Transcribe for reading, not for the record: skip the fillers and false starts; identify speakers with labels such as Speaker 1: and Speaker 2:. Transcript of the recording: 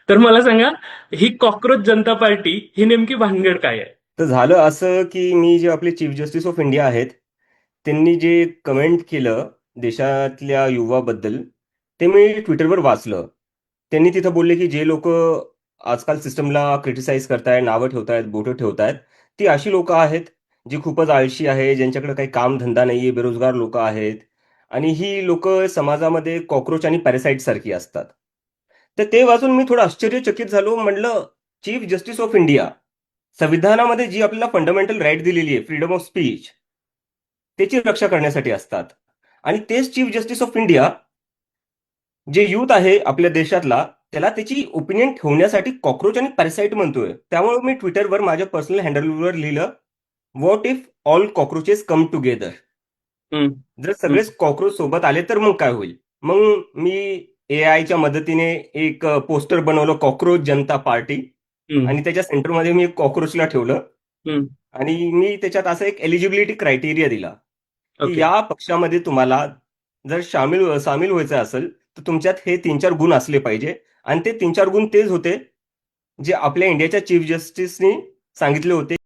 Speaker 1: तर मला सांगा, ही कॉक्रोच जनता पार्टी ही नेमकी भानगड काय आहे?
Speaker 2: तर झालं असं की मी जे आपले चीफ जस्टिस ऑफ इंडिया आहेत त्यांनी जे कमेंट केलं देशातल्या युवाबद्दल ते मी ट्विटरवर वाचलं. त्यांनी तिथं बोलले की जे लोक आजकाल सिस्टमला क्रिटिसाइज करतायत, नावं ठेवतायत, बोटं ठेवतायत, ती अशी लोक आहेत जी खूपच आळशी आहे, ज्यांच्याकडे काही काम धंदा नाहीये, बेरोजगार लोक आहेत. आणि ही लोक समाजामध्ये कॉक्रोच आणि पॅरासाइट सारखी असतात. तर ते वाचून मी थोडं आश्चर्यचकित झालो. म्हणलं, चीफ जस्टिस ऑफ इंडिया, संविधानामध्ये जी आपल्याला फंडामेंटल राईट दिलेली आहे, फ्रीडम ऑफ स्पीच, त्याची रक्षा करण्यासाठी असतात. आणि तेच चीफ जस्टिस ऑफ इंडिया जे युथ आहे आपल्या देशातला, त्याला त्याची ओपिनियन ठेवण्यासाठी कॉक्रोच आणि पॅरासाइट म्हणतोय. त्यामुळे मी ट्विटरवर माझ्या पर्सनल हँडलवर लिहिलं, what if all cockroaches come together.
Speaker 1: हम्म.
Speaker 2: जर
Speaker 1: हम्म.
Speaker 2: सगळेच कॉक्रोच सोबत आले तर मग काय होईल. मग मी एआयच्या मदतीने एक पोस्टर बनवलं, कॉक्रोच जनता पार्टी.
Speaker 1: हम्म.
Speaker 2: आणि त्याच्या सेंटरमध्ये मी एक कॉक्रोचला ठेवलं.
Speaker 1: हम्म.
Speaker 2: आणि मी त्याच्यात असं एक एलिजिबिलिटी क्रायटेरिया दिला की
Speaker 1: ओके.
Speaker 2: या पक्षामध्ये तुम्हाला जर सामील व्हायचं असेल तर तुमच्यात हे 3-4 गुण असले पाहिजे. आणि ते 3-4 गुण तेच होते जे आपल्या इंडियाच्या चीफ जस्टिसनी सांगितले होते.